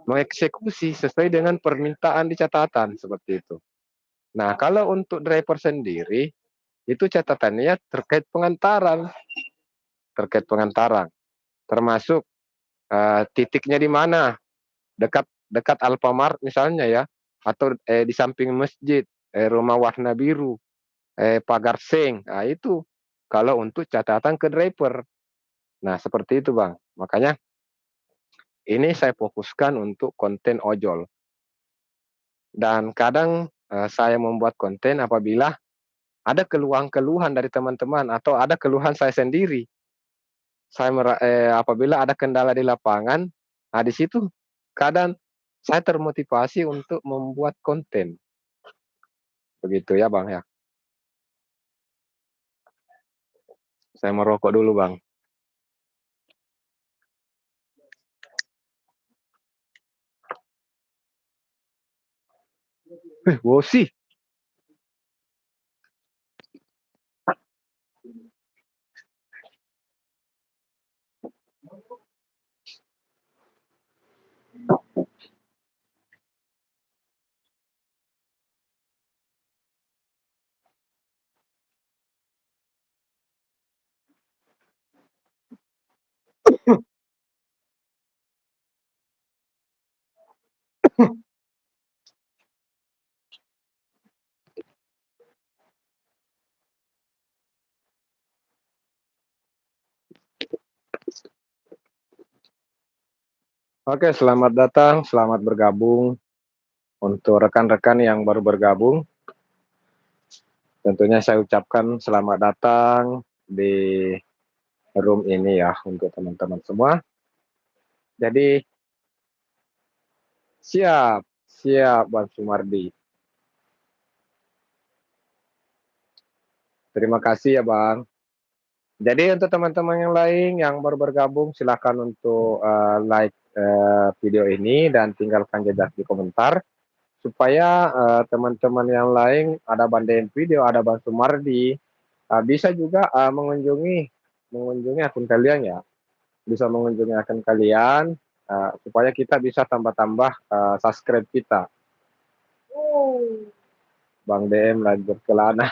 mengeksekusi sesuai dengan permintaan di catatan seperti itu. Nah, kalau untuk driver sendiri itu catatannya terkait pengantaran, termasuk titiknya di mana, dekat dekat Alfamart misalnya ya, atau di samping masjid, rumah warna biru, pagar seng. Nah, itu kalau untuk catatan ke driver. Nah, seperti itu, Bang. Makanya ini saya fokuskan untuk konten ojol. Dan kadang saya membuat konten apabila ada keluhan-keluhan dari teman-teman atau ada keluhan saya sendiri. Apabila ada kendala di lapangan, nah di situ kadang saya termotivasi untuk membuat konten. Begitu ya, Bang ya. Saya merokok dulu, Bang. Bosi. Oke, selamat datang, selamat bergabung. Untuk rekan-rekan yang baru bergabung, tentunya saya ucapkan selamat datang di room ini ya untuk teman-teman semua. Jadi siap, siap Bang Sumardi. Terima kasih ya Bang. Jadi untuk teman-teman yang lain yang baru bergabung, silakan untuk like video ini dan tinggalkan jejak di komentar supaya teman-teman yang lain ada Bandain Video, ada Bang Sumardi, bisa juga mengunjungi akun kalian ya, bisa mengunjungi akun kalian supaya kita bisa tambah-tambah subscribe kita. Bang DM lagi berkelana.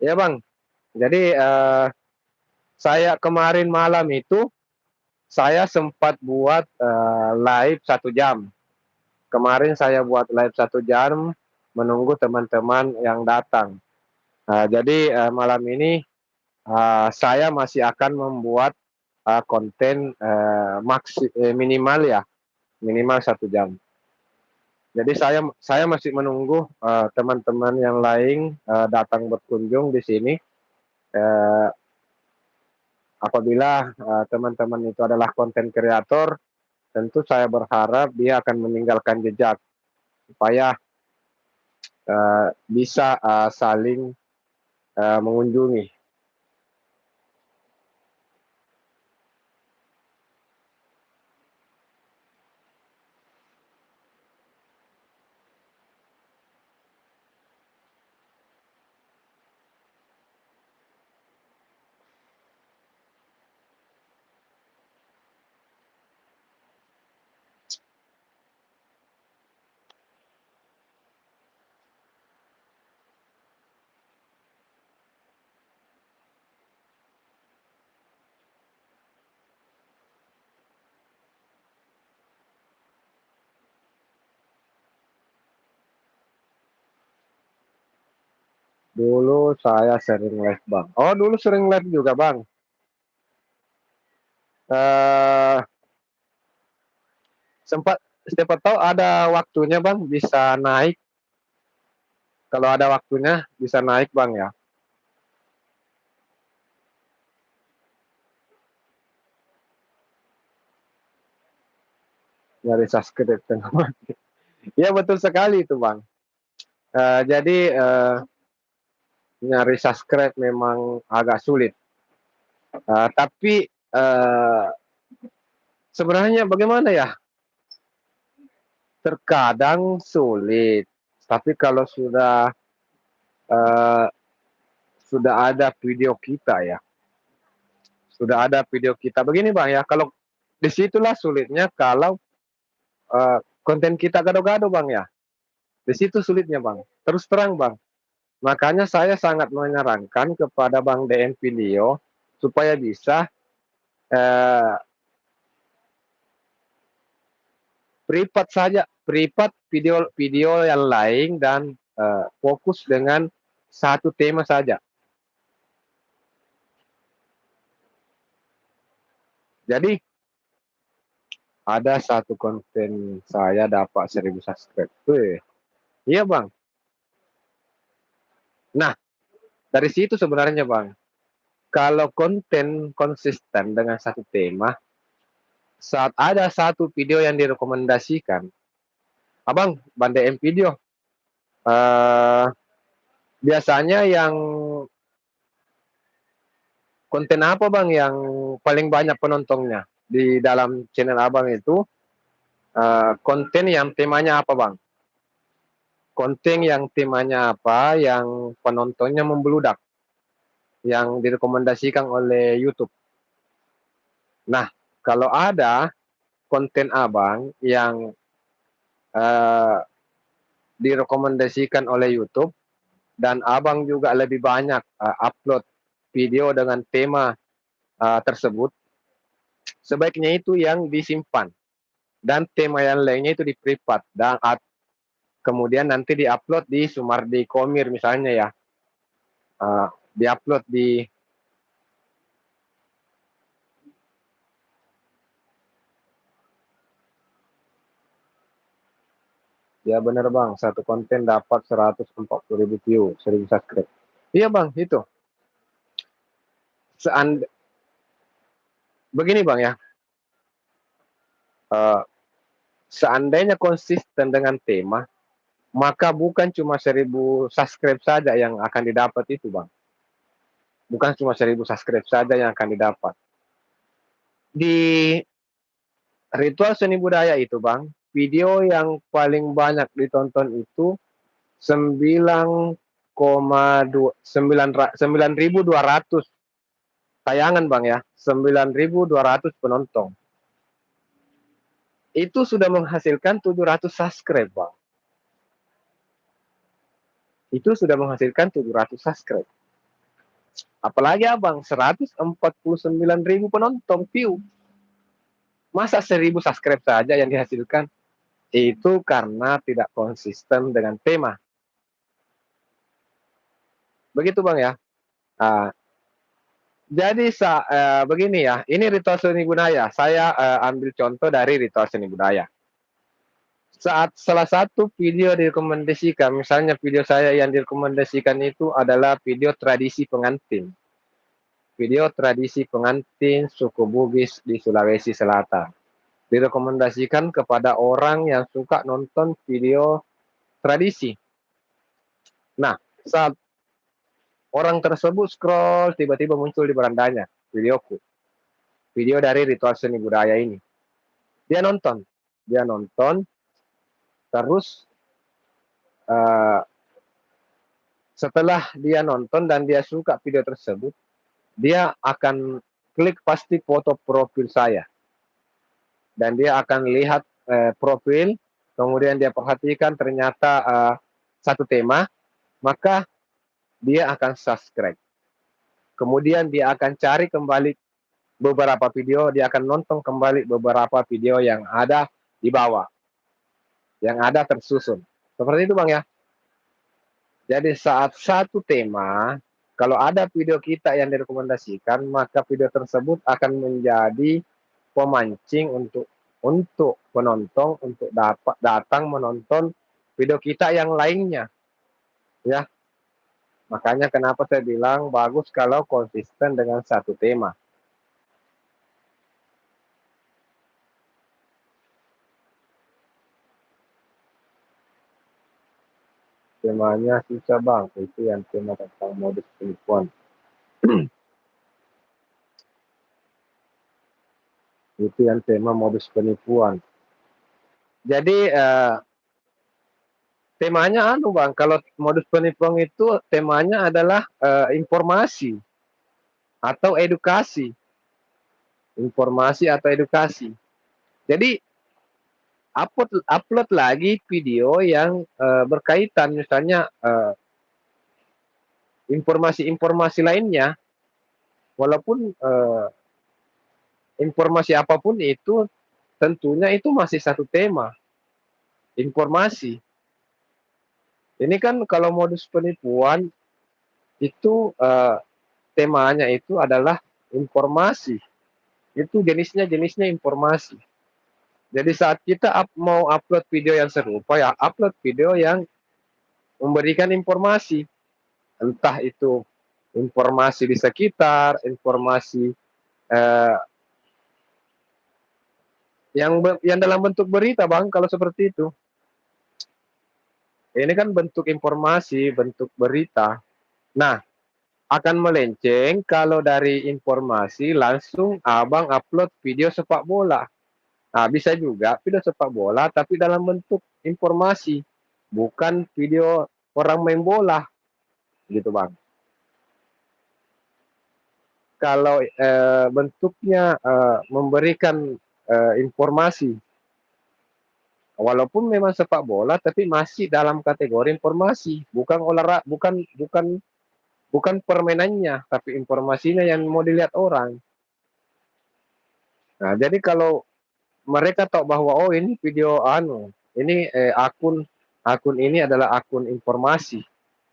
Ya Bang, jadi saya kemarin malam itu saya sempat buat live 1 jam. Kemarin saya buat live 1 jam menunggu teman-teman yang datang. Jadi malam ini saya masih akan membuat konten minimal ya, minimal 1 jam. Jadi saya masih menunggu teman-teman yang lain datang berkunjung di sini. Uh, Apabila teman-teman itu adalah konten kreator, tentu saya berharap dia akan meninggalkan jejak supaya bisa saling mengunjungi. Dulu saya sering live, Bang. Oh, dulu sering live juga, Bang. Eee, sempat siapa tahu ada waktunya, Bang, bisa naik. Kalau ada waktunya bisa naik, Bang, ya. Nyari subscribe tengah mati. Iya, betul sekali itu, Bang. Jadi, nyari subscribe memang agak sulit, tapi, sebenarnya bagaimana ya, terkadang sulit, tapi kalau eee, sudah ada video kita ya, sudah ada video kita begini, Bang, ya, kalau disitulah sulitnya kalau, konten kita gado-gado, Bang, ya, di situ sulitnya, Bang, terus terang, Bang. Makanya saya sangat menyarankan kepada Bang DM Video supaya bisa, eee, privat video-video yang lain dan, fokus dengan satu tema saja. Jadi ada satu konten saya dapat 1.000 subscribe, weh, iya, Bang. Nah, dari situ sebenarnya, Bang, kalau konten konsisten dengan satu tema, saat ada satu video yang direkomendasikan, "Abang, Bang DM Video, eee, biasanya yang konten apa, Bang, yang paling banyak penontonnya di dalam channel Abang itu, konten yang temanya apa, Bang? Konten yang temanya apa, yang penontonnya membludak, yang direkomendasikan oleh YouTube." Nah, kalau ada konten Abang yang, eee, direkomendasikan oleh YouTube dan Abang juga lebih banyak, upload video dengan tema, tersebut, sebaiknya itu yang disimpan dan tema yang lainnya itu di-privat dan kemudian nanti di-upload di Sumardi Komir misalnya ya, di-upload di. Ya benar, Bang, satu konten dapat 140.000 view, 1.000 subscribe. Iya, Bang, itu. Seand begini, Bang, ya, eee, seandainya konsisten dengan tema, maka bukan cuma 1.000 subscribe saja yang akan didapat itu, Bang. Bukan cuma 1.000 subscribe saja yang akan didapat. Di ritual seni budaya itu, Bang, video yang paling banyak ditonton itu 9,200 tayangan, Bang, ya, 9.200 penonton. Itu sudah menghasilkan 700 subscribe, Bang. Itu sudah menghasilkan 700 subscribe. Apalagi Abang, 149.000 penonton view. Masa 1.000 subscribe saja yang dihasilkan? Itu karena tidak konsisten dengan tema. Begitu, Bang, ya. Nah, jadi begini ya, ini ritual seni budaya. Saya ambil contoh dari ritual seni budaya. Saat salah satu video direkomendasikan, misalnya video saya yang direkomendasikan itu adalah video tradisi pengantin. Video tradisi pengantin suku Bugis di Sulawesi Selatan. Direkomendasikan kepada orang yang suka nonton video tradisi. Nah, saat orang tersebut scroll, tiba-tiba muncul di berandanya videoku. Video dari ritual seni budaya ini. Dia nonton. Dia nonton, terus uh, setelah dia nonton dan dia suka video tersebut, dia akan klik pasti foto profil saya. Dan dia akan lihat profil, kemudian dia perhatikan ternyata satu tema, maka dia akan subscribe. Kemudian dia akan cari kembali beberapa video, dia akan nonton kembali beberapa video yang ada di bawah, yang ada tersusun. Seperti itu, Bang, ya. Jadi saat satu tema, kalau ada video kita yang direkomendasikan, maka video tersebut akan menjadi pemancing untuk penonton untuk dapat datang menonton video kita yang lainnya, ya. Makanya kenapa saya bilang bagus kalau konsisten dengan satu tema. Temanya susah bang, itu yang tema tentang modus penipuan. Itu yang tema modus penipuan. Jadi temanya anu bang, kalau modus penipuan itu temanya adalah informasi atau edukasi, informasi atau edukasi. Jadi upload lagi video yang berkaitan, misalnya informasi-informasi lainnya, walaupun informasi apapun itu tentunya itu masih satu tema, informasi. Ini kan kalau modus penipuan itu temanya itu adalah informasi. Itu jenisnya informasi. Jadi saat kita mau upload video yang serupa, ya upload video yang memberikan informasi. Entah itu informasi di sekitar, informasi eh, yang dalam bentuk berita bang, kalau seperti itu. Ini kan bentuk informasi, bentuk berita. Nah, akan melenceng kalau dari informasi langsung abang upload video sepak bola. Nah, bisa juga video sepak bola tapi dalam bentuk informasi, bukan video orang main bola, gitu bang. Kalau bentuknya memberikan informasi, walaupun memang sepak bola, tapi masih dalam kategori informasi, bukan olahraga, bukan permainannya, tapi informasinya yang mau dilihat orang. Nah, jadi kalau mereka tahu bahwa oh ini video anu, ini akun ini adalah akun informasi,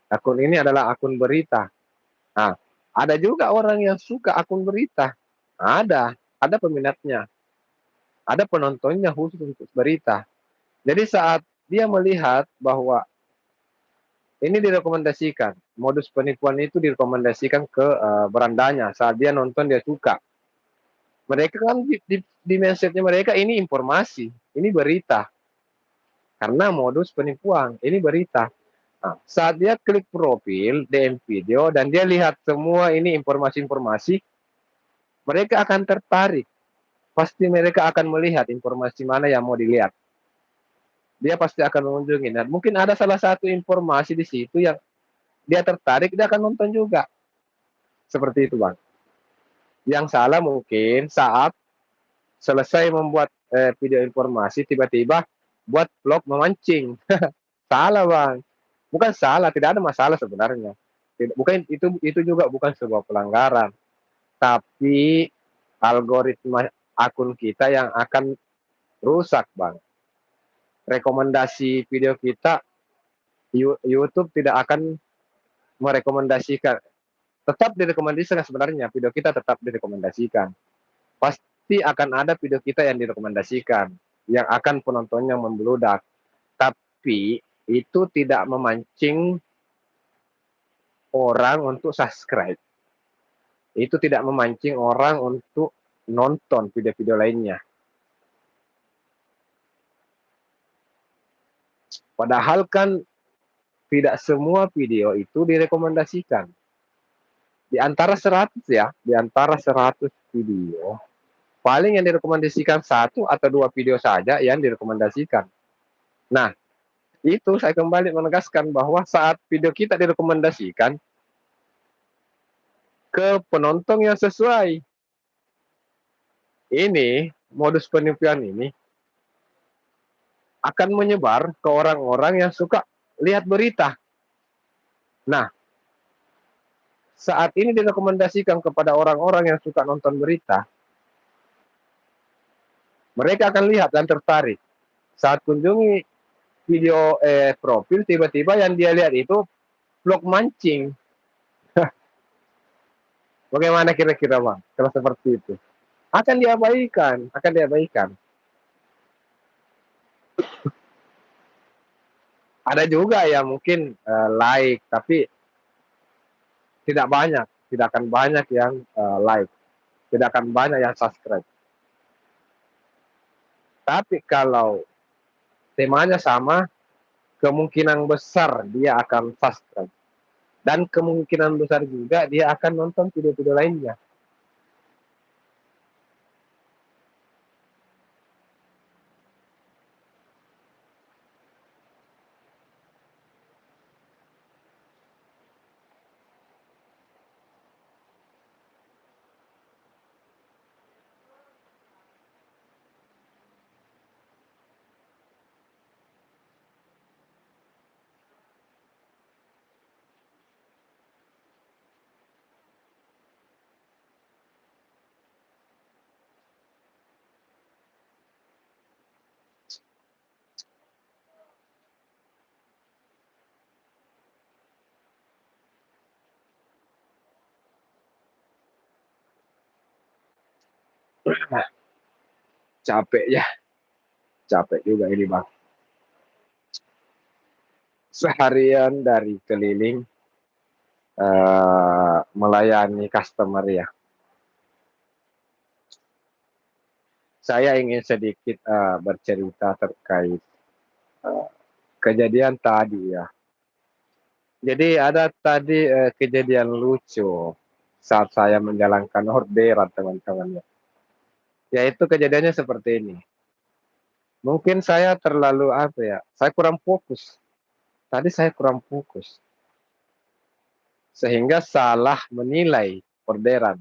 akun ini adalah akun berita. Nah, ada juga orang yang suka akun berita. Ada peminatnya, ada penontonnya khusus untuk berita. Jadi saat dia melihat bahwa ini direkomendasikan, modus penipuan itu direkomendasikan ke berandanya, saat dia nonton dia suka. Mereka kan di mindsetnya mereka ini informasi, ini berita. Karena modus penipuan, ini berita. Nah, saat dia klik profil, DM video, dan dia lihat semua ini informasi-informasi, mereka akan tertarik. Pasti mereka akan melihat informasi mana yang mau dilihat. Dia pasti akan mengunjungi. Dan mungkin ada salah satu informasi di situ yang dia tertarik, dia akan nonton juga. Seperti itu, Bang. Yang salah mungkin saat selesai membuat video informasi, tiba-tiba buat vlog memancing. Salah, Bang. Bukan salah, tidak ada masalah sebenarnya. Bukan itu juga bukan sebuah pelanggaran, tapi algoritma akun kita yang akan rusak, Bang. Rekomendasi video kita YouTube tidak akan merekomendasikan, tetap direkomendasikan, sebenarnya video kita tetap direkomendasikan. Pasti akan ada video kita yang direkomendasikan, yang akan penontonnya membeludak. Tapi itu tidak memancing orang untuk subscribe. Itu tidak memancing orang untuk nonton video-video lainnya. Padahal kan tidak semua video itu direkomendasikan. Di antara 100 ya, di antara 100 video, paling yang direkomendasikan satu atau dua video saja yang direkomendasikan. Nah, itu saya kembali menegaskan bahwa saat video kita direkomendasikan ke penonton yang sesuai, ini modus penipuan ini akan menyebar ke orang-orang yang suka lihat berita. Nah, saat ini direkomendasikan kepada orang-orang yang suka nonton berita, mereka akan lihat dan tertarik. Saat kunjungi video profil, tiba-tiba yang dia lihat itu vlog mancing. Bagaimana kira-kira Bang, kalau seperti itu? Akan diabaikan. Ada juga ya mungkin like, tapi tidak banyak, tidak akan banyak yang like, tidak akan banyak yang subscribe. Tapi kalau temanya sama, kemungkinan besar dia akan subscribe. Dan kemungkinan besar juga dia akan nonton video-video lainnya. Nah, capek ya, capek juga ini Bang. Seharian dari keliling melayani customer ya. Saya ingin sedikit bercerita terkait uh, kejadian tadi ya. Jadi ada tadi kejadian lucu saat saya menjalankan orderan teman-teman ya. Yaitu kejadiannya seperti ini. Mungkin saya terlalu apa ya? Saya kurang fokus. Tadi saya kurang fokus sehingga salah menilai orderan.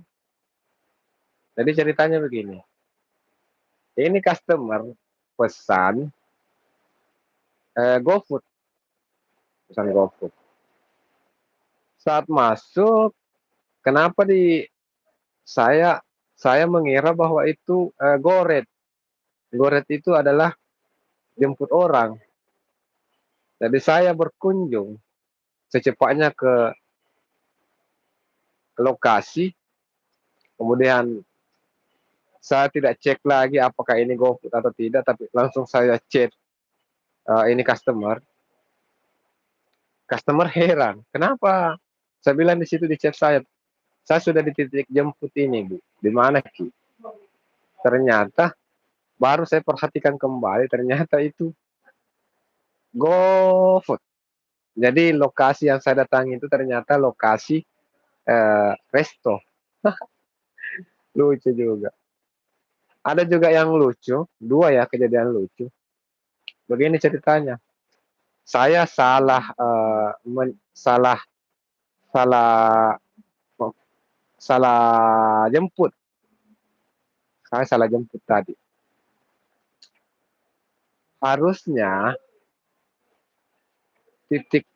Jadi ceritanya begini. Ini customer pesan GoFood, pesan GoFood. Saat masuk, kenapa di saya saya mengira bahwa itu Goret. Goret itu adalah jemput orang. Jadi saya berkunjung secepatnya ke lokasi, kemudian saya tidak cek lagi apakah ini GoFood atau tidak, tapi langsung saya chat ini customer. Customer heran, kenapa? Saya bilang di situ di chat saya sudah di titik jemput ini Bu, di mana Ki? Ternyata baru saya perhatikan kembali, ternyata itu GoFood. Jadi lokasi yang saya datangi itu ternyata lokasi resto. Lucu juga. Ada juga yang lucu, dua ya kejadian lucu. Begini ceritanya. Saya salah salah salah salah jemput. Saya salah jemput tadi. Harusnya titik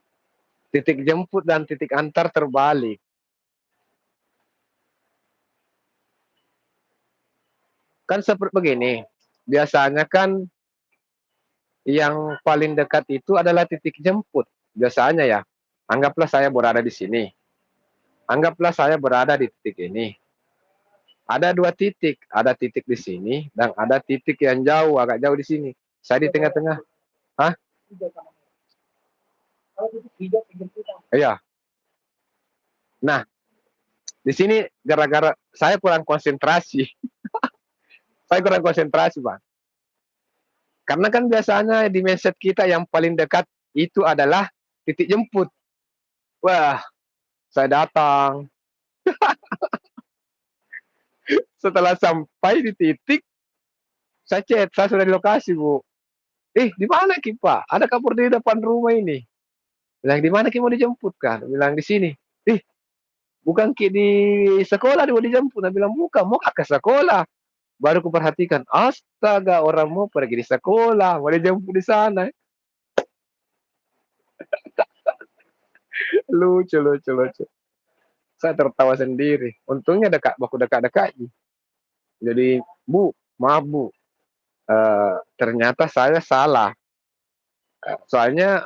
titik jemput dan titik antar terbalik. Kan seperti begini. Biasanya kan yang paling dekat itu adalah titik jemput. Biasanya ya. Anggaplah saya berada di sini. Anggaplah saya berada di titik ini. Ada dua titik, ada titik di sini dan ada titik yang jauh, agak jauh di sini. Saya di tengah-tengah. Hah? Iya. Nah, di sini gara-gara saya kurang konsentrasi. Saya kurang konsentrasi, Bang. Karena kan biasanya di mindset kita yang paling dekat itu adalah titik jemput. Wah, saya datang. Setelah sampai di titik, saya chat, saya sudah di lokasi, Bu. Di mana Ki, Pak? Ada kapur di depan rumah ini. Bilang, di mana Ki mau dijemput kan? Bilang, di sini. Ih, bukan Ki di sekolah dia mau dijemput. Dia bilang, bukan, mau ke sekolah. Baru kuperhatikan, astaga, orang mau pergi di sekolah, mau dijemput di sana. Lucu, lucu, lucu. Saya tertawa sendiri. Untungnya baku dekat-dekat. Jadi, Bu, maaf Bu, ternyata saya salah. Soalnya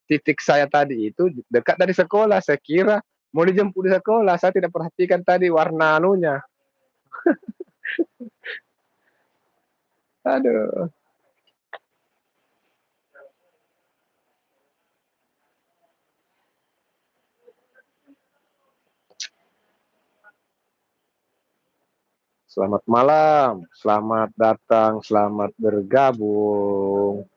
titik saya tadi itu dekat dari sekolah, saya kira mau dijemput di sekolah, saya tidak perhatikan tadi warna anunya. Aduh, selamat malam, selamat datang, selamat bergabung.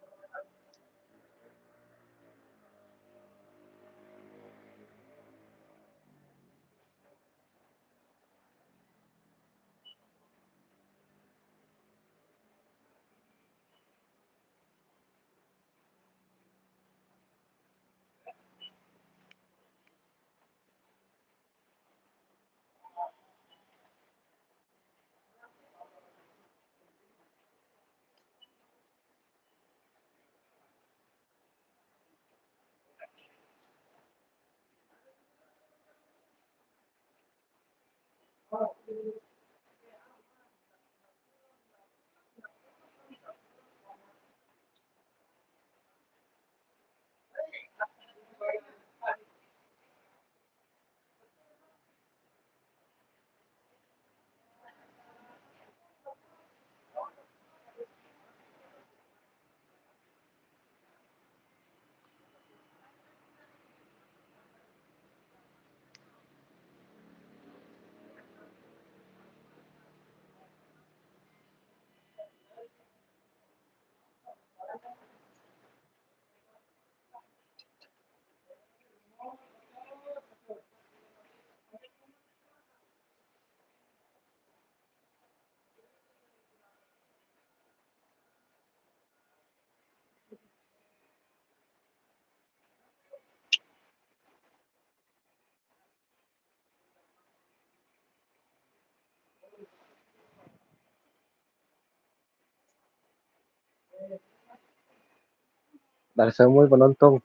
Dari semua penonton,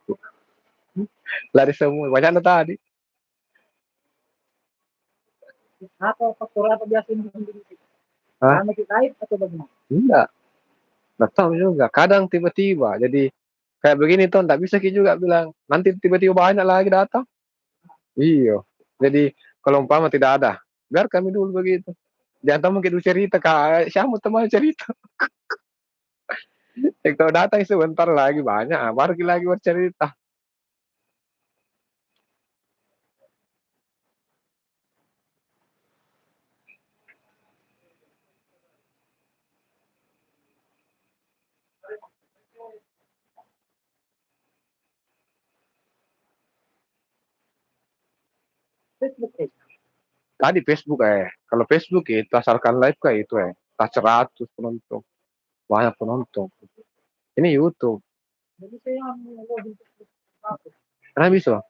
dari semua, banyak anda tadi. Apa faktor apa biasa yang bikin begitu? Hah? Karena kita aib atau bagaimana? Enggak, nggak tahu juga. Kadang tiba-tiba, jadi kayak begini tuh, nggak bisa kita juga bilang, nanti tiba-tiba banyak lagi datang. Iya, jadi kalau umpama tidak ada, biar kami dulu begitu. Jangan tahu mungkin cerita, kak, siapa teman cerita. Kalau datang sebentar lagi banyak, baru kita lagi bercerita. Facebook eh. Tadi Facebook kalau Facebook itu asalkan live kayak itu tak 100 penonton, banyak penonton. Ini YouTube, Jadi saya mau login Facebook. Apa? karena bisa.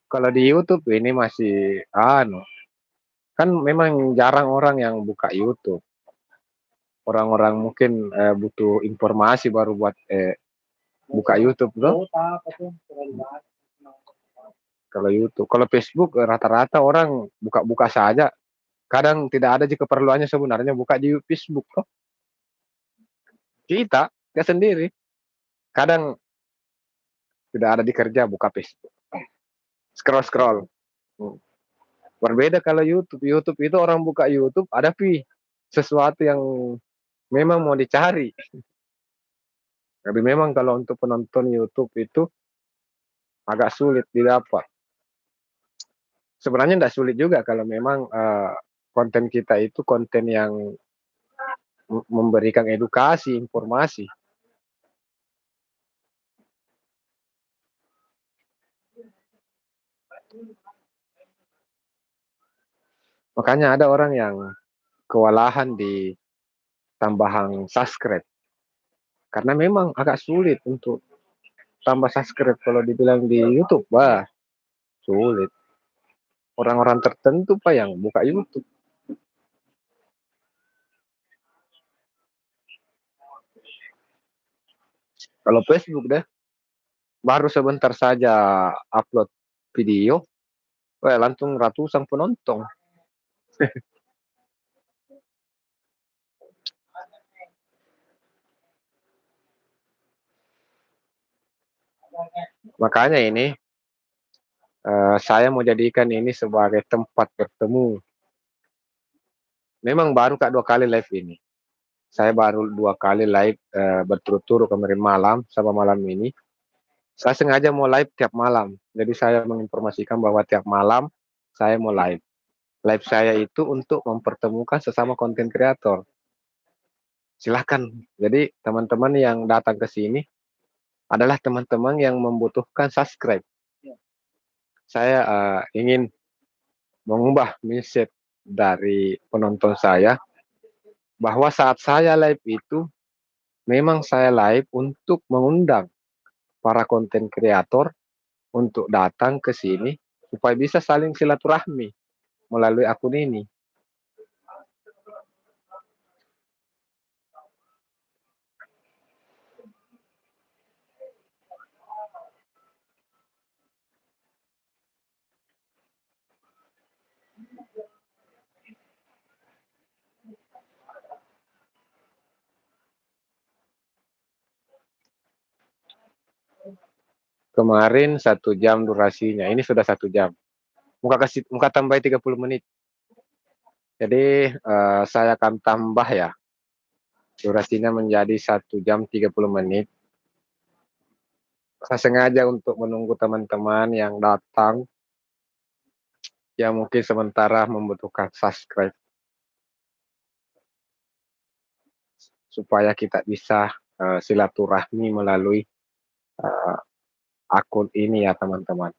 Kalau di YouTube ini masih anu, kan memang jarang orang yang buka YouTube. Orang-orang mungkin butuh informasi baru buat buka YouTube tuh. Oh, tak apa tuh terlalu banyak. Kalau YouTube, kalau Facebook rata-rata orang buka-buka saja. Kadang tidak ada juga keperluannya sebenarnya buka di Facebook kok. Kita sendiri. Kadang tidak ada di kerja buka Facebook. Scroll-scroll. Hmm. Berbeda kalau YouTube. YouTube itu orang buka YouTube ada sesuatu yang memang mau dicari. Tapi memang kalau untuk penonton YouTube itu agak sulit didapat. Sebenarnya tidak sulit juga kalau memang konten kita itu konten yang memberikan edukasi, informasi. Makanya ada orang yang kewalahan di tambahan subscribe. Karena memang agak sulit untuk tambah subscribe kalau dibilang di YouTube, wah sulit. Orang-orang tertentu Pak yang buka YouTube. Kalau Facebook deh, baru sebentar saja upload video, wah langsung ratusan penonton. Makanya ini saya mau jadikan ini sebagai tempat bertemu. Memang baru Kak 2 kali live ini. Saya baru 2 kali live berturut-turut kemarin malam sama malam ini. Saya sengaja mau live tiap malam. Jadi saya menginformasikan bahwa tiap malam saya mau live. Live saya itu untuk mempertemukan sesama konten kreator. Silahkan. Jadi teman-teman yang datang ke sini adalah teman-teman yang membutuhkan subscribe. Saya ingin mengubah mindset dari penonton saya bahwa saat saya live itu memang saya live untuk mengundang para konten kreator untuk datang ke sini supaya bisa saling silaturahmi melalui akun ini. Kemarin 1 jam durasinya, ini sudah 1 jam. Muka tambah 30 menit. Jadi saya akan tambah ya durasinya menjadi 1 jam 30 menit. Saya sengaja untuk menunggu teman-teman yang datang yang mungkin sementara membutuhkan subscribe supaya kita bisa silaturahmi melalui uh, akun ini ya teman-teman.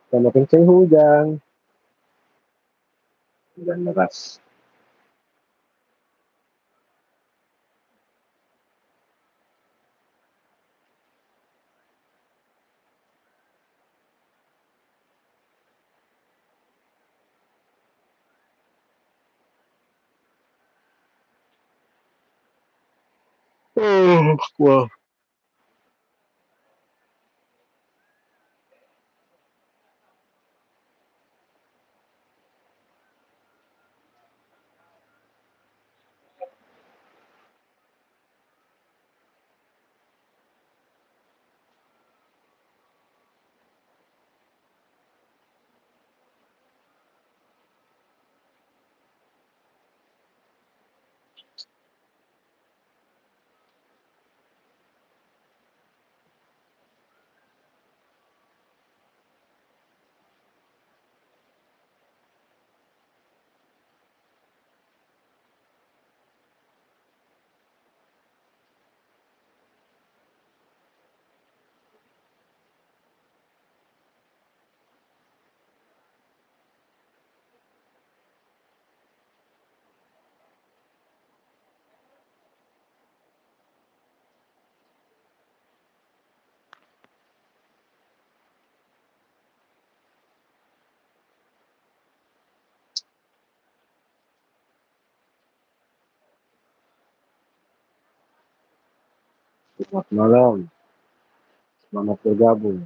Sama kencing hujan deras. Oh, wow. Selamat malam, selamat bergabung.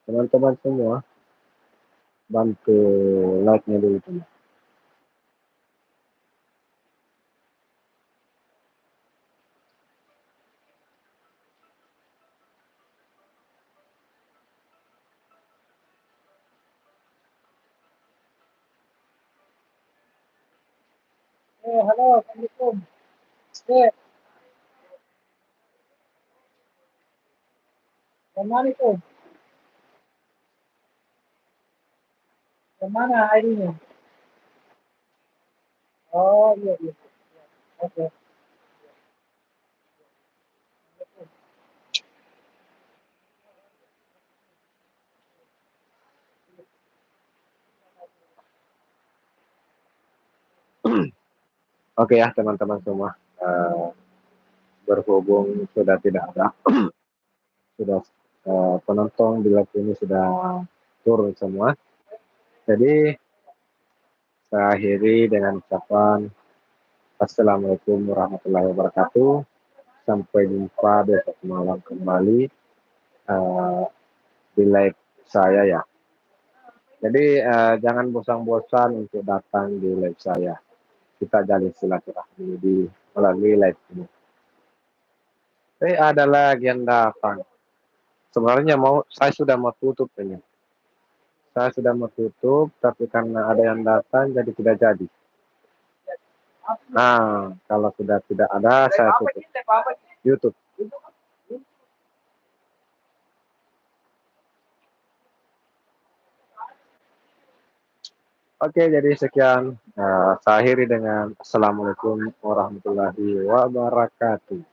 Teman-teman semua, bantu like-nya dulu. Teman. Halo, Assalamualaikum. Mana itu? Mana ID-nya? Oh, iya, iya. Oke. Oke ya teman-teman semua, eh, berhubung sudah tidak ada, sudah penonton di live ini sudah turun semua. Jadi saya akhiri dengan ucapan Assalamualaikum warahmatullahi wabarakatuh. Sampai jumpa besok malam kembali eh, di live saya ya. Jadi jangan bosan-bosan untuk datang di live saya. Kita jalin silaturahmi di melalui live ini. Ada lagi yang datang. Sebenarnya saya sudah mau tutup ini. Saya sudah mau tutup, tapi karena ada yang datang jadi tidak jadi. Nah, kalau sudah tidak ada, saya tutup YouTube. Oke, jadi sekian. Saya akhiri dengan Assalamualaikum warahmatullahi wabarakatuh.